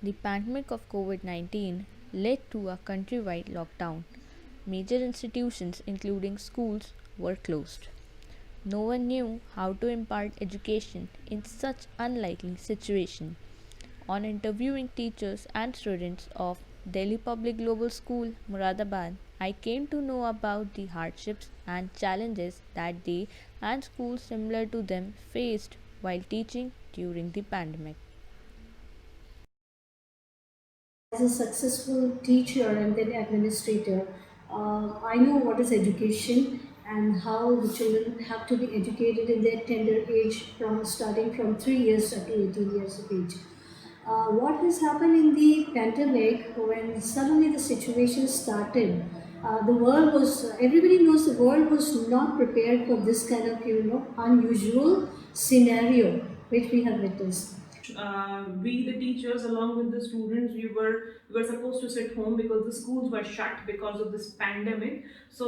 The pandemic of COVID 19 led to a countrywide lockdown. Major institutions, including schools, were closed. No one knew how to impart education in such unlikely situation. On interviewing teachers and students of Delhi Public Global School, Muradabad, I came to know about the hardships and challenges that they and schools similar to them faced while teaching during the pandemic. As a successful teacher and then administrator, I know what is education and how the children have to be educated in their tender age from starting from 3 years up to 18 years of age. What has happened in the pandemic when suddenly the situation started? The world was, everybody knows the world was not prepared for this kind of, unusual scenario which we have witnessed. We the teachers along with the students we were supposed to sit home because the schools were shut because of this pandemic. So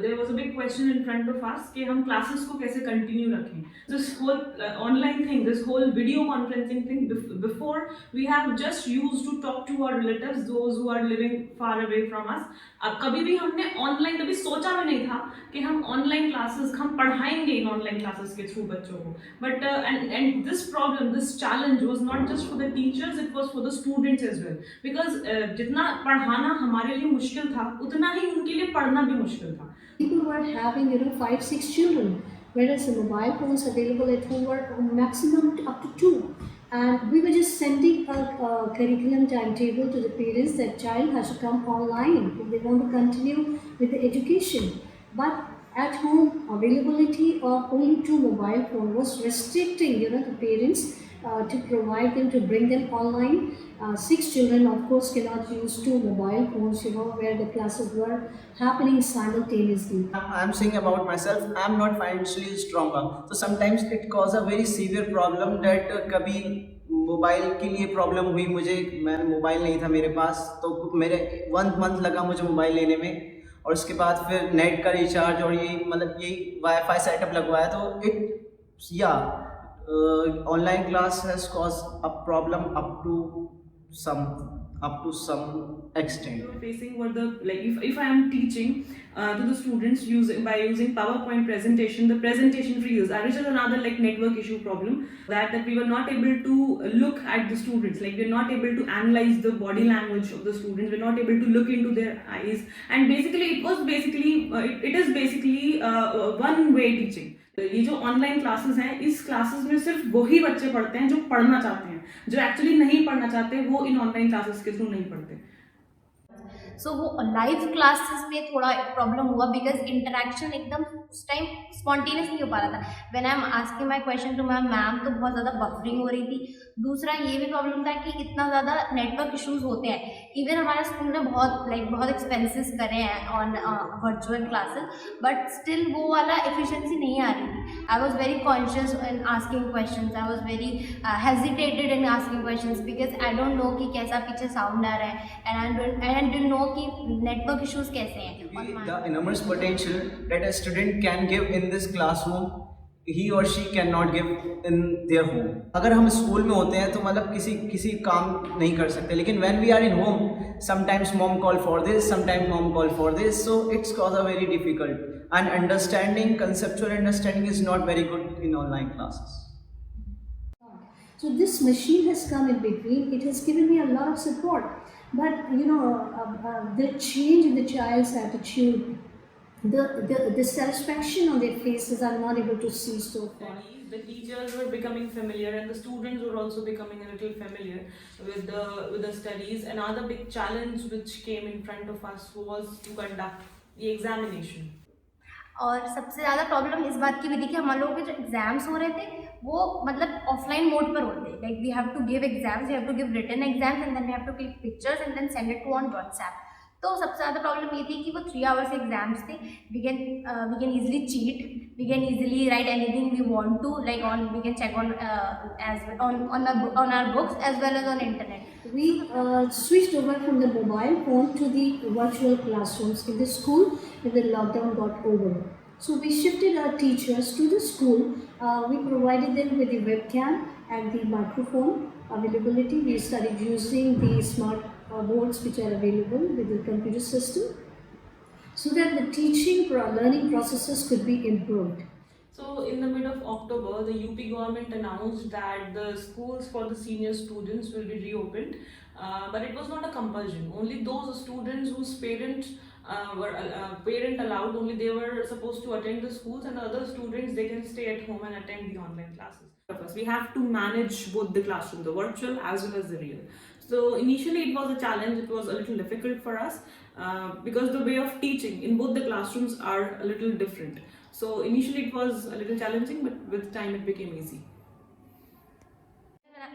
there was a big question in front of us कि हम classes को कैसे continue रखें. This whole online thing, this whole video conferencing thing, before we have just used to talk to our relatives, those who are living far away from us. अब कभी भी हमने online कभी सोचा भी नहीं था कि हम ऑनलाइन क्लासेस हम पढ़ाएंगे इन ऑनलाइन क्लासेस के थ्रू बच्चों को. But and this problem, this challenge was not just for the teachers, it was for the students as well. Because जितना पढ़ाना हमारे लिए मुश्किल था, उतना ही उनके लिए पढ़ना भी मुश्किल था. People were having, 5, 6 children, whereas the mobile phones available at home were maximum up to two. And we were just sending a curriculum timetable to the parents that child has to come online if they want to continue with the education. But at home, availability of only two mobile phone was restricting, the parents to provide them, to bring them online. 6 children, of course, cannot use two mobile phones, where the classes were happening simultaneously. I'm saying about myself, I'm not financially stronger. So sometimes it cause a very severe problem that कभी mobile के लिए problem हुई मुझे. मैं mobile नहीं था मेरे पास, तो मेरे 1 मंथ लगा मुझे मोबाइल लेने में. और उसके बाद फिर नेट का रिचार्ज और ये मतलब यही वाईफाई सेटअप लगवाया. तो इट या online class has cause a problem some up to some extent. You're facing were the like if I am teaching to the students using PowerPoint presentation, the presentation freezes, which is another like network issue problem that we were not able to look at the students, like we're not able to analyze the body language of the students, we're not able to look into their eyes, and basically it is basically one way teaching. ये जो online classes हैं, इस classes में सिर्फ वही बच्चे पढ़ते हैं जो पढ़ना चाहते हैं. जो एक्चुअली नहीं पढ़ना चाहते वो इन ऑनलाइन क्लासेस के थ्रू नहीं पढ़ते. सो वो लाइव क्लासेस में थोड़ा प्रॉब्लम हुआ बिकॉज इंटरेक्शन एकदम उस टाइम स्पॉन्टेनियस नहीं हो पा रहा था. When I am asking my question to my ma'am तो बहुत ज़्यादा बफरिंग हो रही थी. दूसरा ये भी प्रॉब्लम था कि इतना ज़्यादा नेटवर्क इश्यूज होते हैं. इवन हमारे स्कूल ने बहुत एक्सपेंसेस करे हैं on virtual classes, but still वो वाला एफिशिएंसी नहीं आ रही थी. I was very conscious in asking question, I was very hesitated in asking question because I don't know कि कैसा पीछे साउंड आ रहा है एंड आई डोंट नो कि नेटवर्क इश्यूज कैसे हैं. The enormous potential that a student can give in this classroom, he or she cannot give in their home. अगर हम स्कूल में होते हैं तो मतलब किसी काम नहीं कर सकते, लेकिन when we are in home, sometimes mom call for this, sometimes mom call for this, so it's cause a very difficult, and conceptual understanding is not very good in online classes. So this machine has come in between. It has given me a lot of support. But the change in the child's attitude, the satisfaction on their faces, I'm not able to see so far. The teachers were becoming familiar and the students were also becoming a little familiar with the studies. Another big challenge which came in front of us was to conduct the examination. और सबसे ज़्यादा problem इस बात की भी थी कि हम लोगों के जो एग्ज़ाम्स हो रहे थे वो मतलब ऑफलाइन मोड पर होते. Like we have to give exams, we have to give written exams and then we have to click pictures and then send it to on WhatsApp. तो सबसे ज़्यादा प्रॉब्लम ये थी कि वो 3 आवर्स एग्जाम्स थे. We can easily cheat, we can easily write anything we want to, like on we can check on as on our books as well as on internet. We switched over from the mobile phone to the virtual classrooms in the school when the lockdown got over. So we shifted our teachers to the school. We provided them with the webcam and the microphone availability. We started using the smart boards which are available with the computer system, so that the learning processes could be improved. So, in the mid of October, the UP government announced that the schools for the senior students will be reopened, but it was not a compulsion. Only those students whose parents were parent allowed, only they were supposed to attend the schools, and the other students they can stay at home and attend the online classes. We have to manage both the classroom, the virtual as well as the real. So initially it was a challenge, it was a little difficult for us because the way of teaching in both the classrooms are a little different. So initially it was a little challenging, but with time it became easy.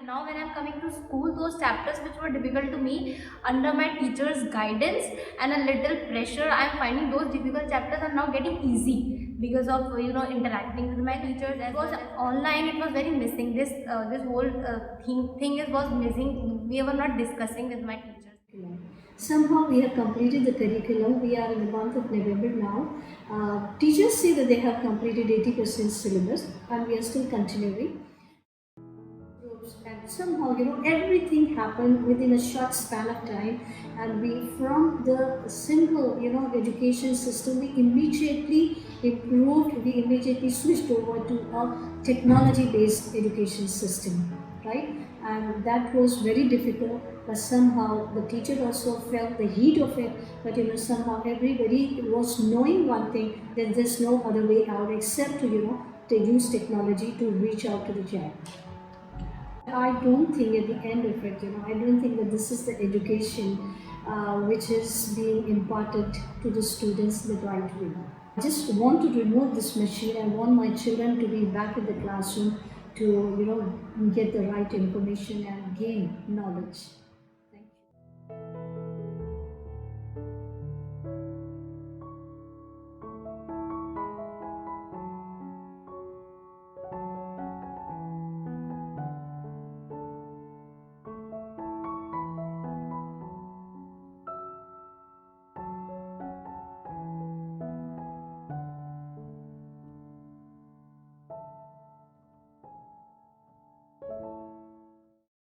Now when I'm coming to school, those chapters which were difficult to me, under my teacher's guidance and a little pressure, I'm finding those difficult chapters are now getting easy because of interacting with my teachers. It was online, it was very missing. This whole was missing. We were not discussing with my teachers. Somehow we have completed the curriculum. We are in the month of November now. Teachers say that they have completed 80% syllabus, and we are still continuing. And somehow, everything happened within a short span of time, and we, from the simple, education system, we immediately improved, we immediately switched over to a technology-based education system, right? And that was very difficult, but somehow the teacher also felt the heat of it, but somehow everybody was knowing one thing, that there's no other way out except to use technology to reach out to the child. I don't think at the end of it, I don't think that this is the education which is being imparted to the students the right way. I just want to remove this machine. I want my children to be back in the classroom to, get the right information and gain knowledge.